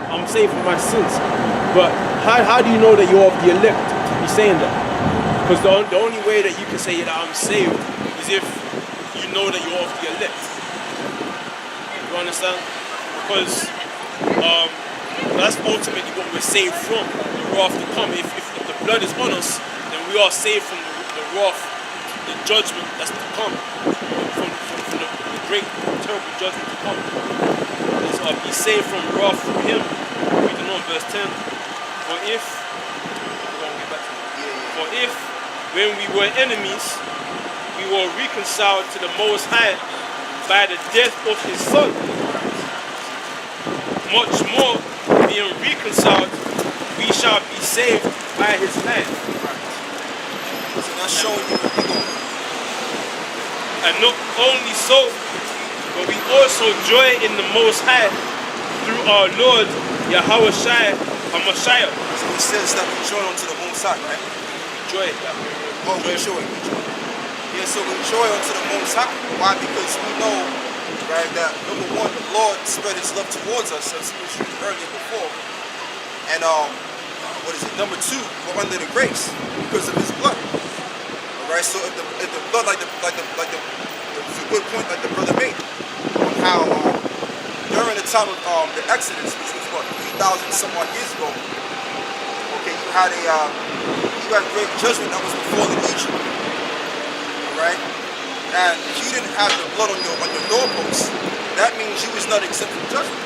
I'm saved from my sins. But how do you know that you're of the elect to be saying that? Because the only way that you can say that I'm saved is if you know that you're of the elect. You understand? Because that's ultimately what we're saved from, the wrath to come. If the blood is on us, then we are saved from the wrath, the judgment that's to come, from the great, terrible judgment to come. So be saved from wrath from him. Reading on verse 10. For if when we were enemies, we were reconciled to the Most High by the death of his Son, much more, being reconciled, we shall be saved by his life. So that's showing you where we're going. And not only so, but we also joy in the Most High through our Lord Yahweh Shai HaMashiach. So it says that we joy unto the Most High, right? Joy. Oh, we joy. Yeah, so we joy unto the Most High. Why? Because we know, right, that number one, the Lord spread his love towards us, as we mentioned earlier before. And number two, we're under the grace because of his blood. Alright, so if the blood, like the it's a good point like the brother made, on how during the time of the Exodus, which was what, 3,000 some odd years ago, okay, you had great judgment that was befalling Egypt. Alright? And if you didn't have the blood on your doorposts, that means you was not exempt from judgment.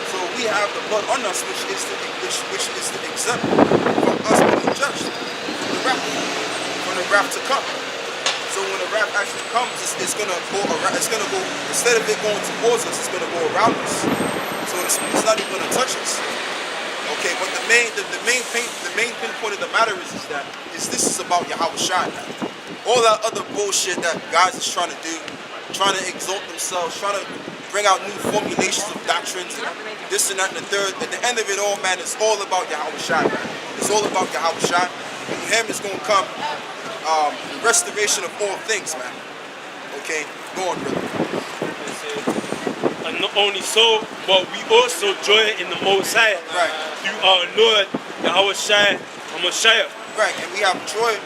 So we have the blood on us, which is the exempt from us being judged, from the wrath to come. So when the wrath actually comes, it's gonna go around. It's gonna go, instead of it going towards us, it's gonna go around us. So it's not even gonna touch us. Okay, but the main pinpoint of the matter is this is about Yahweh Shai. All that other bullshit that guys is trying to do, trying to exalt themselves, trying to bring out new formulations of doctrines, and this and that and the third. At the end of it all, man, it's all about Yahweh Shai, man. It's all about Yahweh Shai. And with him is going to come the restoration of all things, man. Okay, go on, brother. And not only so, but we also joy in the Most High, right, through our Lord Yahweh Shai HaMashiach. Right, and we have joy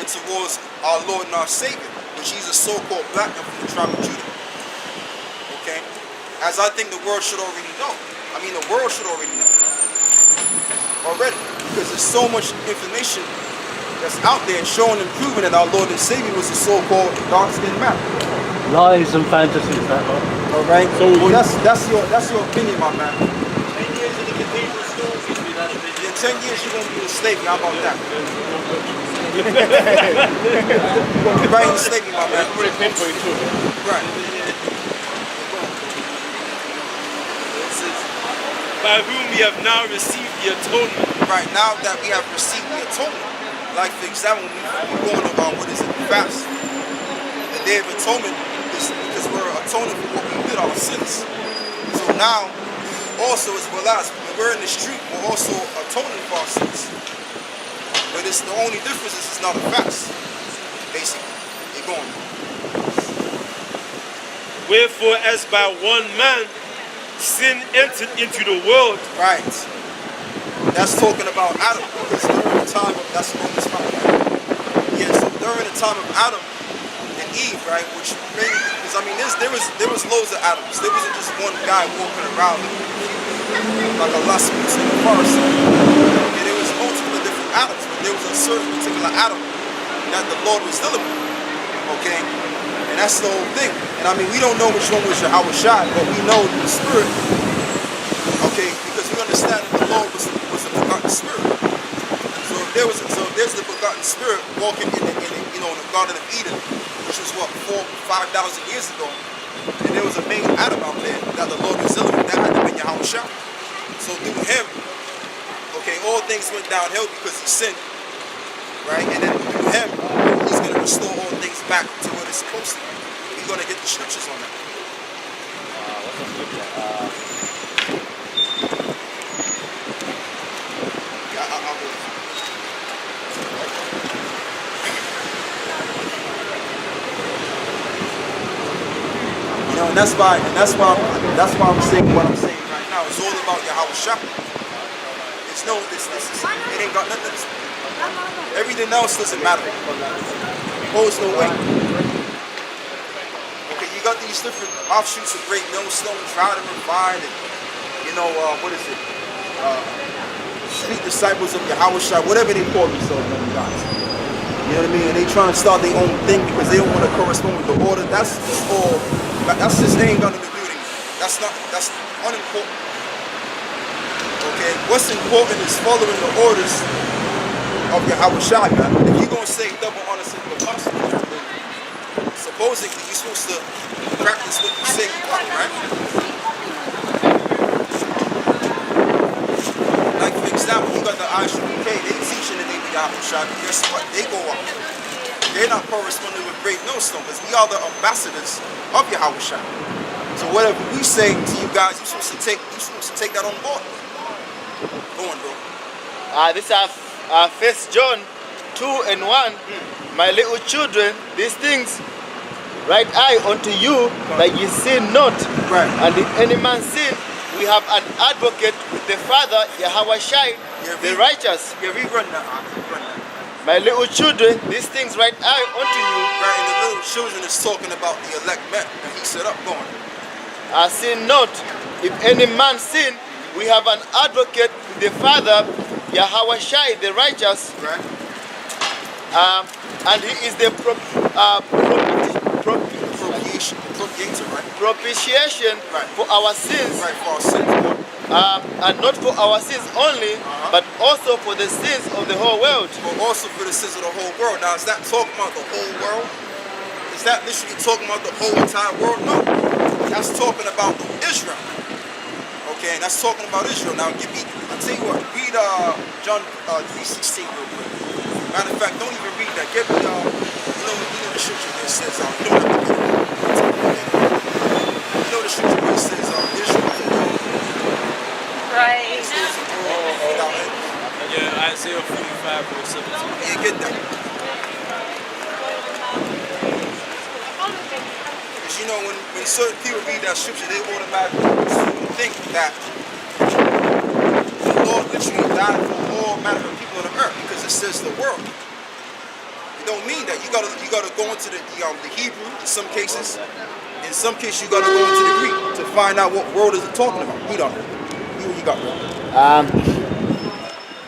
towards our Lord and our Savior, which he's a so-called black man from the tribe of Judah. Okay? As I think the world should already know. I mean, the world should already know. Already. Because there's so much information that's out there showing and proving that our Lord and Savior was a so-called dark-skinned man. Lies and fantasies, that one. Alright? So well, that's your opinion, my man. 10 years in the cathedral school. In 10 years you're going to be a slave. How about that? You're going to be right in slavery, my man. Right. By whom we have now received the atonement. Right, now that we have received the atonement. Like, for example, when we go on fast. The Day of Atonement is because we're atoning for what we did, our sins. So now, also as well as when we're in the street, we're also atoning for our sins. But it's the only difference is it's not a fast, basically. You're going. Wherefore, as by one man sin entered into the world. Right. That's talking about Adam. Because during the time of, that's Romans 5. Yeah, so during the time of Adam and Eve, right, which really, because I mean, there was loads of Adams. There wasn't just one guy walking around like a lost in the forest. Yeah, there was multiple different Adams, but there was a certain particular Adam that the Lord was dealing with. Okay? And that's the whole thing. And I mean, we don't know which one was Yahweh Shai, but we know the spirit. Okay, because we understand that the Lord was a begotten spirit. So if there's the begotten spirit walking in the Garden of Eden, which was what, 4,000-5,000 years ago, and there was a main Adam out there that the Lord was dealing with, that had to be Yahweh Shai. So through him, okay, all things went downhill because he sinned, right? And then through him, he's going to restore all things back to what it's supposed to be. We're going to get the scriptures on that. And that's why I'm saying what I'm saying right now. It's all about Yahweh. no, this is, it ain't got nothing. Everything else doesn't matter. Holds no weight. Okay, you got these different offshoots of great millstone, try to refine, and you know, what is it? Street disciples of Yahushua, whatever they call themselves, them guys. You know what I mean? And they trying to start their own thing because they don't want to correspond with the order. That's just all. That's just ain't got nothing to do with it. That's unimportant. Okay, what's important is following the orders of Yahushua. If you're gonna say double honor to the apostle, supposedly you're supposed to practice what you say you want, right? Like for example, you got the ISUK, they teaching the name of Yahushua, but guess what? They go up. They're not corresponding with great millstone because we are the ambassadors of Yahushua. So whatever we say to you guys, you're supposed to take that on board. Go on, bro. This is 1 John 2 and 1. My little children, these things write I unto you, that ye sin not. Right. And if any man sin, we have an advocate with the Father, Yahushua, the righteous. Yeah, rerun that. Rerun that. My little children, these things write I unto you. Right, and the little children is talking about the elect men. And he said, up, going. Sin not. If any man sin, we have an advocate with the Father, Yahushua, the righteous. Right. And he is the propitiation right. for our sins. Right, for our sins. And not for our sins only, but also for the sins of the whole world. But also for the sins of the whole world. Now, is that talking about the whole world? Is that literally talking about the whole entire world? No. That's talking about Israel. Okay, and that's talking about Israel. Now, I'll tell you what, read John 3:16 real quick. Matter of fact, don't even read that. Get me, you know the scripture where it says, you know the scripture where it says, Israel. Right. Yeah, Isaiah 45 verse 17. Yeah, get that. Because you know, when certain people read that scripture, they automatically think that the Lord literally died for all manner of people on the earth because it says the world. It don't mean that. You gotta go into the Hebrew in some cases. In some cases, you gotta go into the Greek to find out what world is it talking about. Read on it. What you got, bro?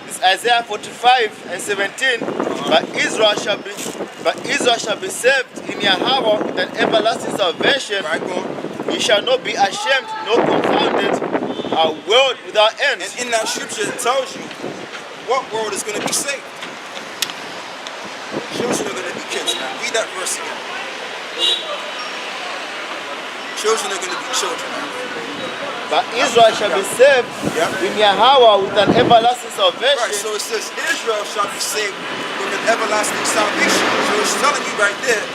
It's Isaiah 45 and 17. But Israel shall be saved in Yahweh with an everlasting salvation. Right, go on. Ye shall not be ashamed nor confounded, a world without end. And in that scripture, it tells you what world is going to be saved. Children are going to be kids, man. Read that verse again. Children are going to be children, man. But Israel shall be saved in Yahweh with an everlasting salvation. Right, so it says Israel shall be saved with an everlasting salvation. So it's telling you right there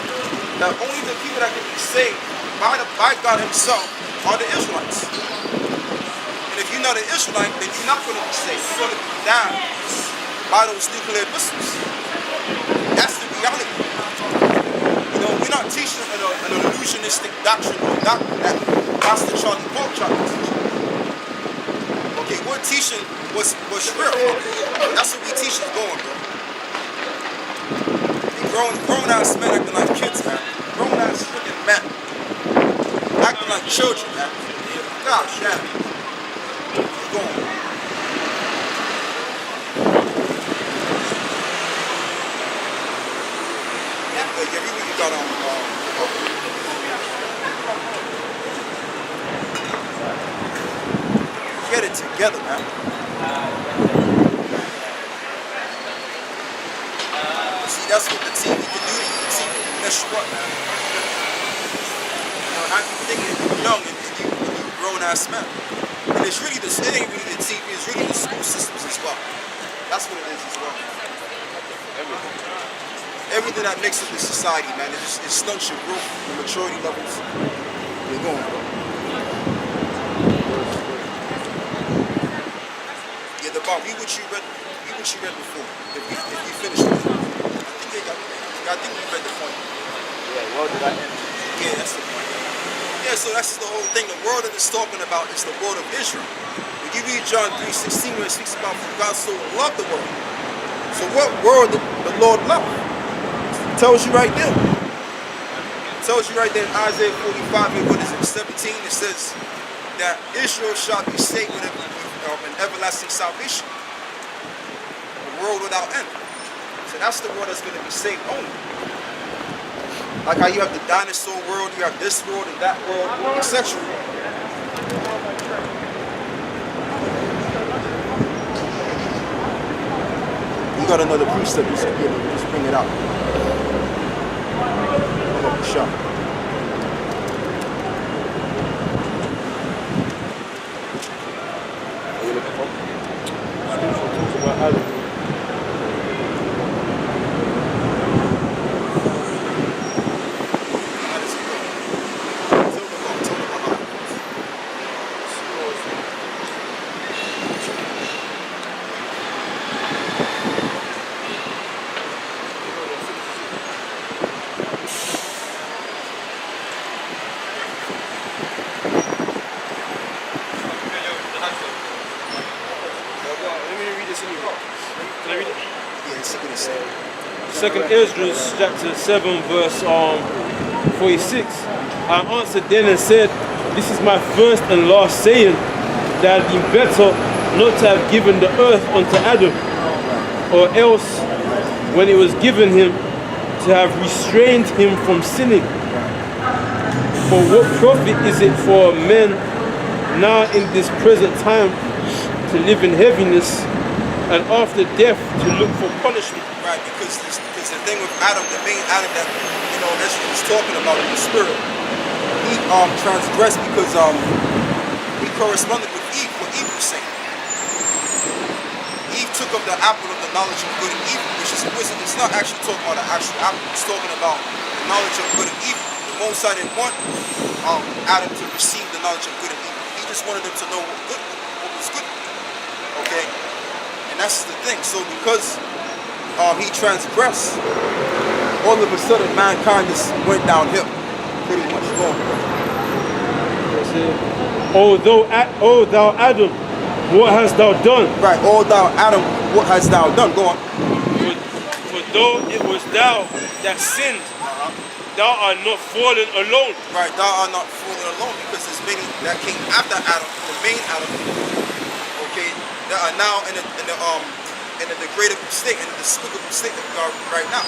that only the people that can be saved by God himself are the Israelites. And if you're not an Israelite, then you're not going to be saved. You're going to be down by those nuclear missiles. That's the reality. You know, we're not teaching an illusionistic doctrine or doctrine that Pastor Charlie Paul tried to teach. Okay, we're teaching what's real. That's what we teach is going, bro. Grown ass men acting like kids, man. Grown ass freaking men acting like children, man. Gosh, damn. Keep going. Yeah, read what you got on. Get it together, man. See, that's what the TV can do. The TV can mess you up, man. You know, and I keep thinking if you're young and you're a grown-ass man. And it's really it ain't really the TV, it's really the school systems as well. That's what it is as well. Everything that makes up this society, man, it stunts your growth, your maturity levels. You're going, bro. Yeah, the bar. Read what you read before. If you finish it. I think you read the point. Yeah, well did I end? Yeah, that's the point. Yeah, so that's the whole thing. The world that it's talking about is the world of Israel. When you read John 3:16 when it speaks about for God so loved the world. So what world did the Lord love? It tells you right there. It tells you right there in Isaiah 45 and what is it, 17, it says that Israel shall be saved with an everlasting salvation. A world without end. So that's the world that's going to be saved only. Like how you have the dinosaur world, you have this world and that world, etc. You got another precept, just bring it out. Hold up the shop. Are you looking for? Talks about Adam. Second Ezra chapter 7 verse 46. I answered then and said, this is my first and last saying, that it had been better not to have given the earth unto Adam, or else when it was given him, to have restrained him from sinning. For what profit is it for men now in this present time to live in heaviness, and after death to look for punishment? Right, because the thing with Adam, the main Adam that Ezra was talking about in the spirit, he transgressed because he corresponded with Eve, what Eve was saying. Eve took up the apple of the knowledge of good and evil, which is wisdom. It's not actually talking about the actual apple. It's talking about the knowledge of good and evil. The Most High didn't want Adam to receive the knowledge of good and evil. He just wanted them to know what was good. Okay, and that's the thing. So because he transgressed, all of a sudden mankind just went downhill, pretty much gone. O thou Adam, what hast thou done? Right, O thou Adam, what hast thou done? Go on. For though it was thou that sinned, thou art not fallen alone. Right, thou art not fallen alone, because there's many that came after Adam, the main Adam, okay, that are now in a degradable state, in a despicable state that we are right now.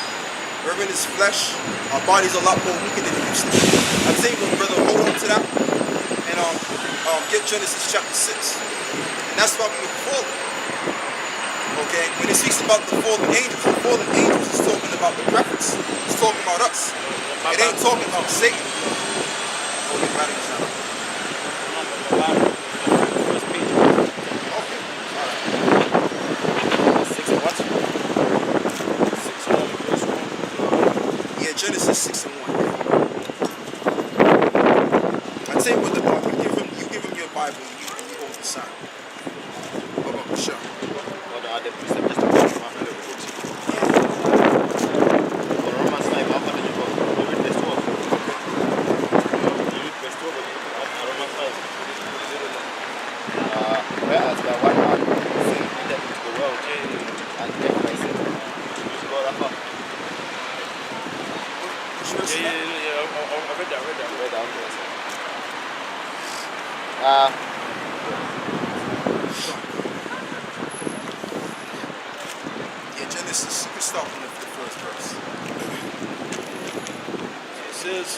We're in this flesh, our body's a lot more weaker than it used to be. I'm saying, brother, hold on to that and get Genesis chapter 6. And that's why we were fallen. Okay? When it speaks about the fallen angels is talking about the reference. It's talking about us. It ain't talking about Satan. Okay, battery's down. Genesis 6 and 1. I tell you what, you give him your Bible and you hold the sign. How about the show? Romans 5, after the you read verse 12. You read verse 12, Romans 5. Whereas the one man sin entered into the world, and death by sin. You go that far. Yeah, I read that. Genesis, you can start from the first verse. It says,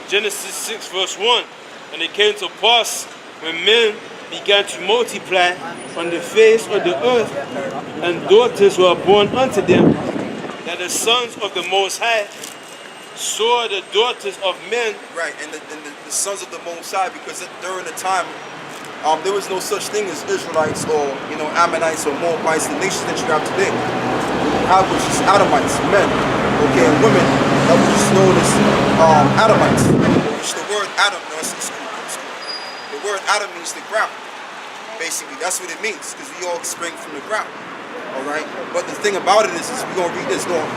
Genesis 6 verse 1, and it came to pass when men began to multiply on the face of the earth, and daughters were born unto them, that the sons of the Most High saw the daughters of men. Right, and the sons of the Most High, because during the time, there was no such thing as Israelites or Ammonites or Moabites, the nations that you have today. What you have was just Adamites, men, okay, and women that were just known as Adamites. Which the word Adam, no, it's cool. The word Adam means the ground. Basically, that's what it means, because we all spring from the ground. All right, but the thing about it is we're gonna read this. Go on.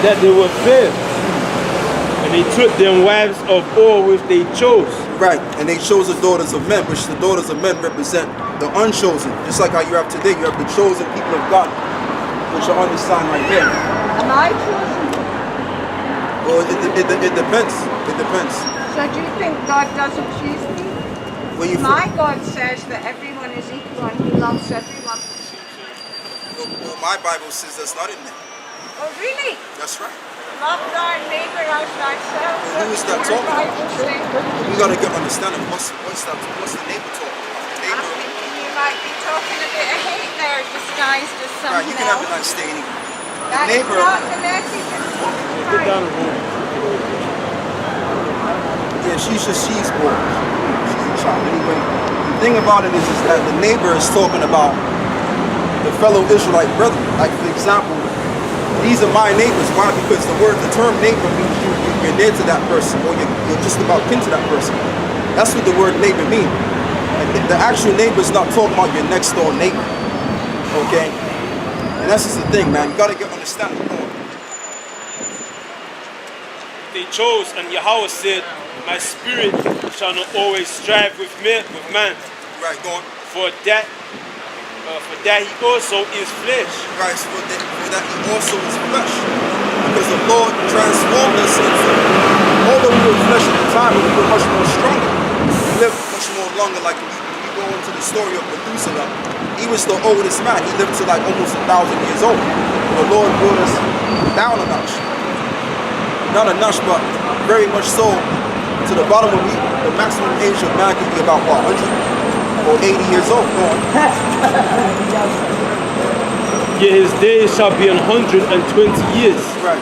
That they were fair, and they took them wives of all which they chose. Right, and they chose the daughters of men, which the daughters of men represent the unchosen. Just like how you have today, you have the chosen people of God, which are on the sign right here. Am I chosen? Well, it depends. It depends. So do you think God doesn't choose me? Well, you My God says that everyone is equal and He loves everyone. well, my Bible says that's not in there. Oh, really? That's right. Love thy neighbor as thyself. Well, who is that Your talking? Bible says. You gotta get understanding. What's the neighbor talking about? The I'm neighbor. thinking you might be talking a bit of hate there, disguised as Right, something you can have a else. nice day anyway. The That's neighbor. not the message of Jesus Get down Christ. the road. Yeah, she's born. She's a child. Anyway, the thing about it is that the neighbor is talking about the fellow Israelite brother. Like, for example, these are my neighbors. Why? Because the term neighbor means you're near to that person, or you're just about kin to that person. That's what the word neighbor means. And the actual neighbor is not talking about your next door neighbor. Okay? And that's just the thing, man. You gotta get understanding. They chose, and Yahweh said, my spirit shall not always strive with man. Right, go on. For that he also is flesh. Right, so for that he also is flesh. Because the Lord transformed us into, although we were flesh at the time, we were much more stronger. We lived much more longer. Like when you go into the story of Methuselah, he was the oldest man. He lived to like almost 1,000 years old. And the Lord brought us down a notch. Not a notch, but very much so to the bottom of the maximum age of man can be about what, 100 or 80 years old. Go on. Yet his days shall be 120 years. Right.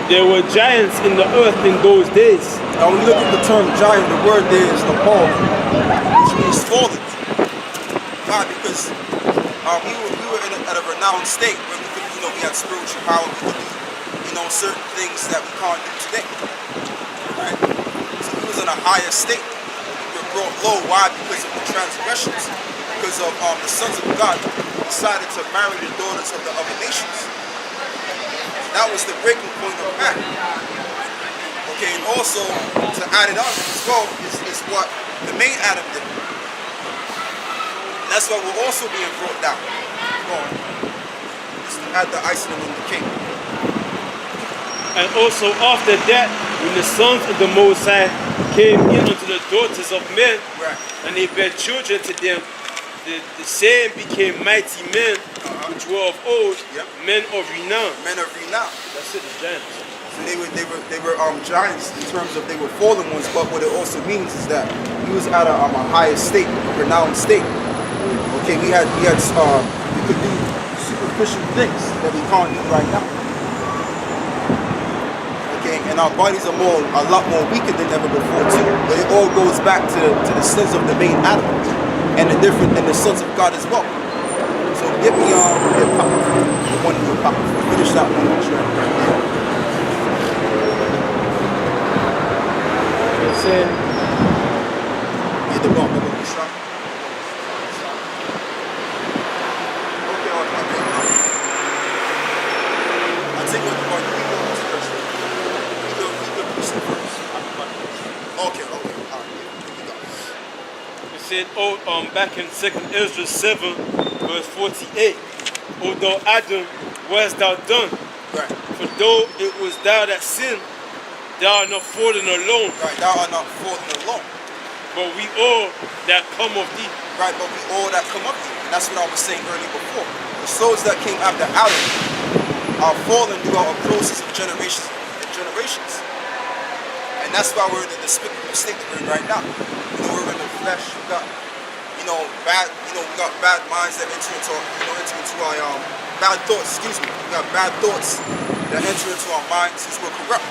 There were giants in the earth in those days. Now when you look at the term giant, the word there is Nepal, which means fallen. Why? Because we were at a renowned state where we could, we had spiritual power, we could do, certain things that we can't do today. Right? So we was in a higher state. We were brought low. Why? Because of the transgressions. Because of the sons of God decided to marry the daughters of the other nations. That was the breaking point of man. Okay, and also to add it on as well is what the main Adam did. And that's why we're also being brought down. Go on. Just to add the icing on the cake. And also after that, when the sons of the Most High came in unto the daughters of men, Right. and they bare children to them, the same became mighty men, which were of old, Yep. men of renown. Men of renown. That's it, the giants. So they were giants in terms of they were fallen ones, but what it also means is that he was at a higher state, a renowned state. Okay, we could do superficial things that we can't do right now. Okay, and our bodies are a lot more weaker than ever before too. But it all goes back to the sins of the main Adam and the sons of God as well. So get me pop. The one in your pop. Finish that one right there. That's it. Get the ball, remember, stop. Okay, I'll take one more. You go first. You go first. Okay, all right. You go. It said, back in 2nd Ezra 7, verse 48, although Adam, what hast thou done? Right. For though it was thou that sinned, thou art not fallen alone, Right, thou art not fallen alone. but we all that come of thee. Right, but we all that come up to you. And that's what I was saying earlier before. The souls that came after Adam are fallen throughout a process of generations and generations. And that's why we're in the despicable state that we're in right now. We're in the flesh. We got, we got bad minds that enter into our bad thoughts, excuse me. We got bad thoughts that enter into our minds since we're corrupt.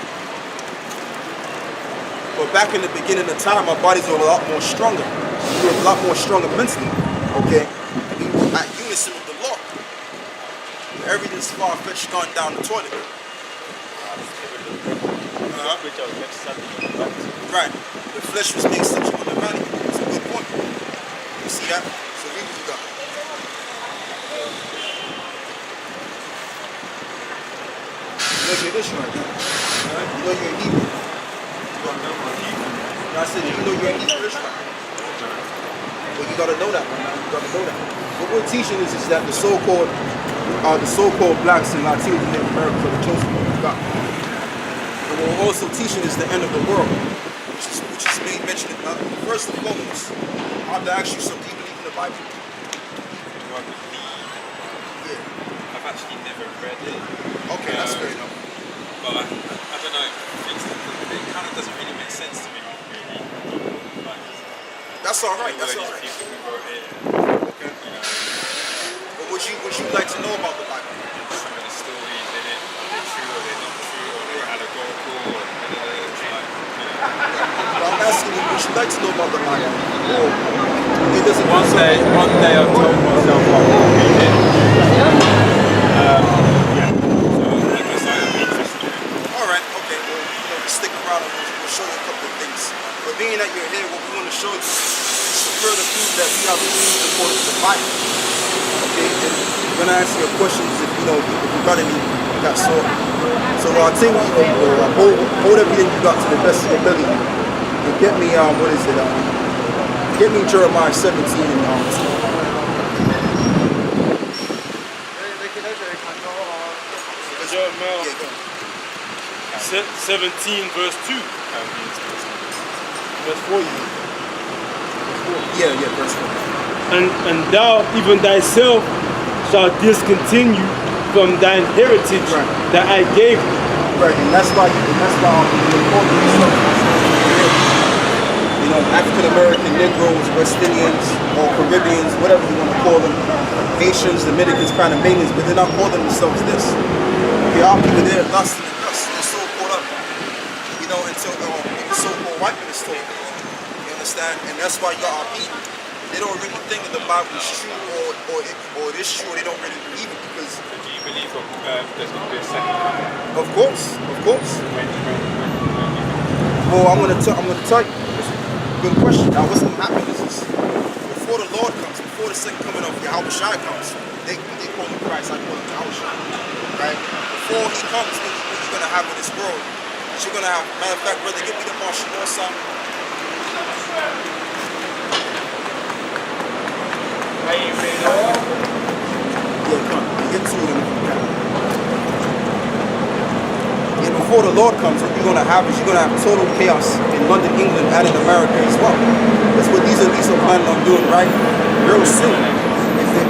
But back in the beginning of time, our bodies were a lot more stronger. We were a lot more stronger mentally, okay? We were at unison with the Lord. Everything's far-fetched gone down the toilet. Right. The flesh was made such on the vanity. It's a good point. You see that? So read what you got. Look at this right now. You know you're Hebrew. I said, you know you're a Hebrew Israelite. Well, you gotta know that, man. You gotta know that. What we're teaching is that the so-called blacks and Latinos and Native Americans are the chosen people of God. And what we're also teaching is the end of the world, which is made mention of first and foremost. I have to ask you something. Do you believe in the Bible? Do I believe? Yeah. I've actually never read it. Okay, that's fair enough. But I don't know. It kind of doesn't really make sense to me, really. Like, That's all right. the That's way all these right. people who wrote it, Okay. you know, But would you like to know about the Bible? some of the stories in it, are they true or they're not true, or they're allegorical, or like, you know. Well, I'm asking you, would you like to know about the Bible? Or it doesn't One concern you? day I told myself I will read it. Yeah. So I guess I am interested in it. All right, okay. Well, just stick around and we'll show you a couple of things. But being that you're here, what we want to show you is to further prove that we are believing according to the Bible. Okay, and we're gonna ask you questions if you got any that sort. So I'll tell you, hold everything you got to the best of your ability. And get me what is it? Get me Jeremiah 17 and 2. Jeremiah Yeah, go. 17 verse 2. Verse 4. Yeah, verse 4. And thou even thyself shalt discontinue from thine heritage Right. that I gave thee. Right, and that's why they call themselves, African American Negroes, West Indians, or Caribbeans, whatever you want to call them, Haitians, Dominicans, Panamanians, but they're not calling themselves this. Okay, our people, they're lusting and lust. They're so caught up, until the so-called white man is told. You understand? And that's why you got our people. They don't really think that the Bible is true, or it is true, or they don't really believe it because. Do you believe there's going to be a second coming? Of course. When Well, I'm gonna tell you. Good question. Now, what's gonna happen is this: before the Lord comes, before the second coming of Yahweh Shai comes, they call him Christ. I call him Yahweh Shai. Right? Before he comes, what you're gonna have in this world? Is you're gonna have. Matter of fact, brother, give me the martial law song. Yeah, come on. Get to it. Yeah, before the Lord comes, what you're gonna have is you're gonna have total chaos in London, England, and in America as well. That's what these elites are planning on doing, right? Real soon.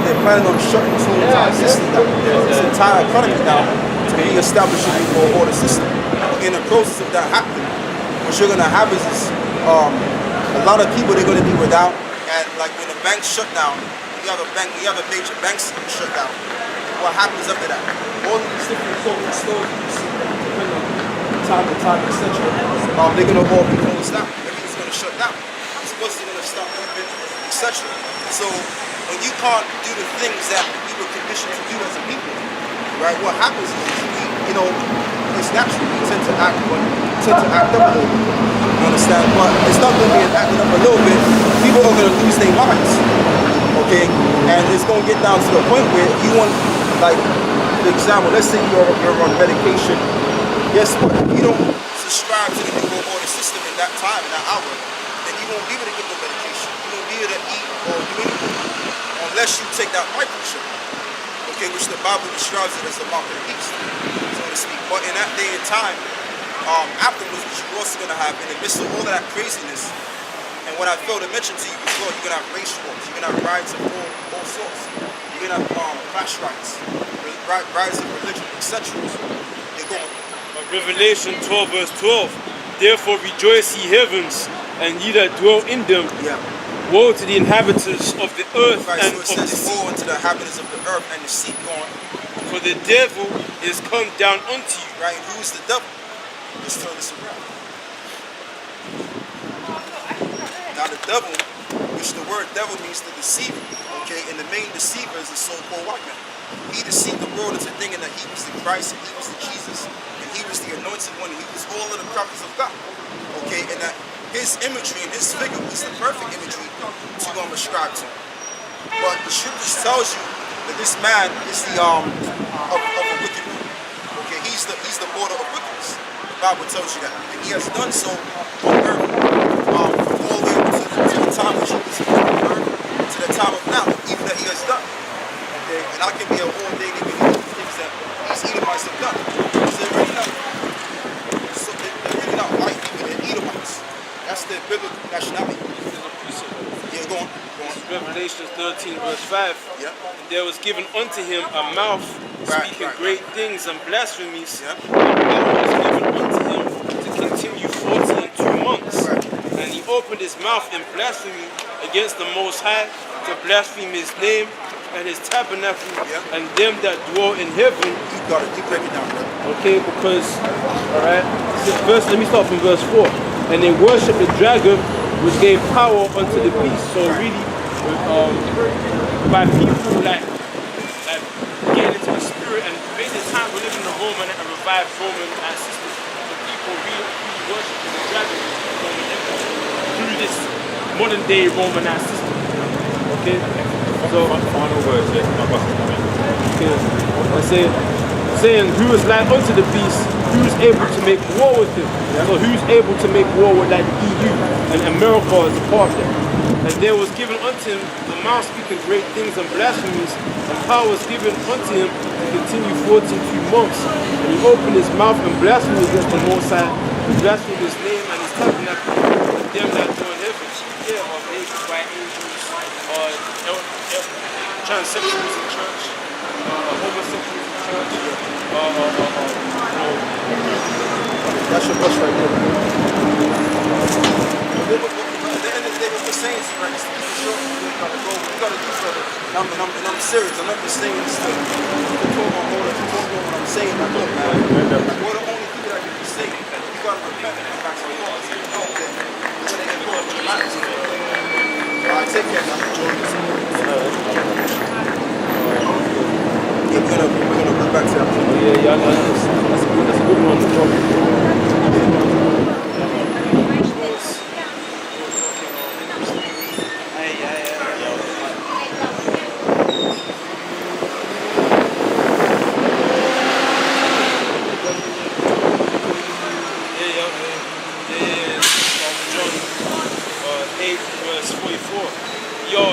They're planning on shutting this whole entire system down, this entire economy down, to re-establish a new order system. In the process of that happening, what you're gonna have is a lot of people they're gonna be without, and like when the banks shut down, you have a major bank shut down. What happens after that? All of these different corporate stores you see, depending on time to time, etc. They're gonna all be closed down. Everything's gonna shut down. Supposed to gonna stop moving, etc. So when you can't do the things that we were conditioned to do as a people, right? What happens is it's natural. We tend to act up a little bit. You understand? But it's not gonna be an acting up a little bit. People are gonna lose their minds. Okay? And it's gonna get down to the point where you want, like, for example, let's say you're on medication. Guess what? If you don't subscribe to the New World Order system in that time, in that hour, then you won't be able to get no medication. You won't be able to eat or do anything unless you take that microchip. Okay, which the Bible describes it as the mark of the beast, so to speak. But in that day and time, afterwards, what you're also gonna have in the midst of all of that craziness, and what I failed to mention to you as well, you're gonna have race wars, you're gonna have riots of all sorts. You're gonna have clash riots, riots of religion, etc. They're going. Revelation 12 verse 12. Therefore rejoice ye heavens, and ye that dwell in them. Yeah. Woe to the inhabitants of the earth Right, and so it of the says, sea. woe unto the inhabitants of the earth and the sea going. For the devil is come down unto you. Right, and who's the devil? Let's turn this around. Now the devil, which the word devil means to deceive, okay, and the main deceiver is the so-called white man. He deceived the world into thinking that he was the Christ and he was the Jesus and he was the anointed one and he was all of the prophets of God. Okay, and that his imagery and his figure was the perfect imagery to ascribe to. But the scriptures tells you that this man is the of a wicked one. Okay, he's the border of wickedness. The Bible tells you that. And he has done so on earth the time which he was referring to the time of now, even that he has done. Okay, and I can be a all day nigga doing things that these Edomites have done. So they're really not white people, they're Edomites. That's their biblical nationality. Yeah, go on. Revelation 13 verse 5. Yeah. There was given unto him a mouth speaking great things and blasphemies. Yeah. And power was given unto him to continue 40 and 2 months. Right. And he opened his mouth in blasphemy against the Most High, to blaspheme his name and his tabernacle, and them that dwell in heaven. You got it. You break it down, brother. Okay, because, alright, let me start from verse 4. And they worship the dragon, which gave power unto the beast. So really, by people like getting into the spirit, and basically the time we live in the Roman and revived Roman system, the people really worshiping the dragon, Roman Empire, through this modern day Roman system. Okay? So, Final words, yeah. My boss is coming. okay. I saying who is like unto the beast, who is able to make war with him. So who's able to make war with like the EU, and America is a part of that. And there was given unto him the mouth speaking great things and blasphemies, and power was given unto him to continue 42 months. And he opened his mouth and blasphemed against the Most High, and blasphemed his name and his tabernacle, and them that dwell in heaven. Yeah, or naked by angels, or transsexuals in church, homosexuals in church, That's your bus right there. At the end of the day, what we're saying is, right, it's to show we gotta go, we gotta do better. And I'm serious. I'm not just saying this to talk on hold, to talk on what I'm saying. Like, look, man, like, we're the only people that can be saved. We gotta repent and come back to the Lord. So you know that we're gonna get caught up in the matters. Alright, take care, man. Yeah, we're gonna go back to that. yeah, that's a good one.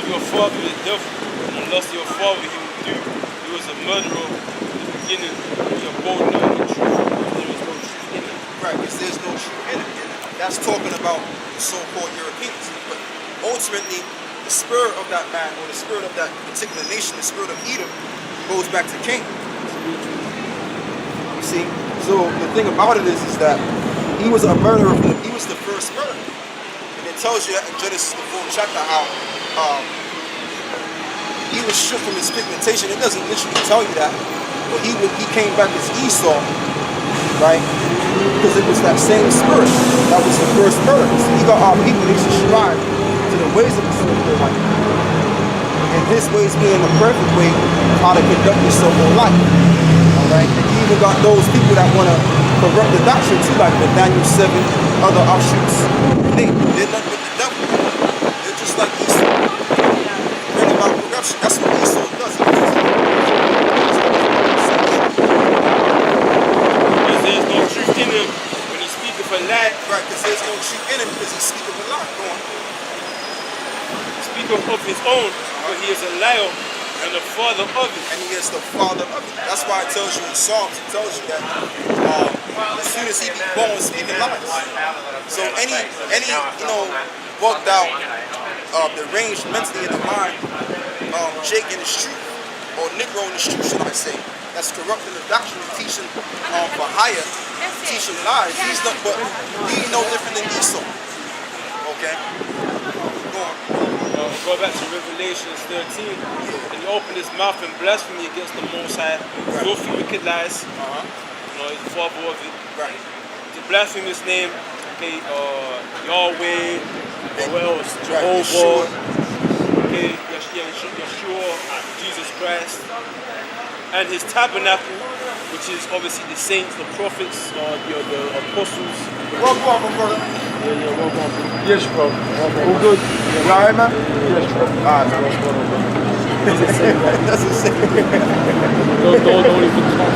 Your father is the devil, and the lust of your father he will do. He was a murderer in the beginning. He abode not in the truth. There is no truth in him. Right, because there's no truth in it. And that's talking about the so-called Europeans. But ultimately, the spirit of that man, or the spirit of that particular nation, the spirit of Edom, goes back to Cain. You see? So the thing about it is that he was a murderer. He was the first murderer. And it tells you in Genesis, the 4th chapter, how he was stripped from his pigmentation. It doesn't literally tell you that, but he came back as Esau, right? Because it was that same spirit that was the first murder. So he got our people to subscribe to the ways of the so-called white man, and his ways being the perfect way of how to conduct your so-called life. All right, and you even got those people that want to corrupt the doctrine too, like the Daniel 7, other offshoots. They're nothing but the devil. They're just like Esau. Bring about corruption. That's what Esau does. Because there's no truth in him when he speaketh a lie. Right, because there's no truth in him because he speaketh a lie. Go on. He speaketh of his own, but he is a liar and the father of it. And he is the father of it. That's why it tells you in Psalms, it tells you that as soon as he be born, speaking lies. So any bugged out, deranged mentally in the mind, Jake in the street, or Negro in the street, should I say, that's corrupting the doctrine and teaching for hire, teaching lies. He's not, but he ain't no different than Esau. Okay? Go on. Go back to Revelation 13, and he opened his mouth in blasphemy against the Most High, filthy wicked lies. He's the father of it. Right. To blaspheme his name, okay, Yahweh, what else? Right. Jehovah, okay, Yeshua, Jesus Christ, and his tabernacle, which is obviously the saints, the prophets, the apostles. Welcome, brother. Welcome. Yes, bro. All good. You alright, man? Yes, bro. Alright, man. Doesn't say that. Doesn't say. Don't even talk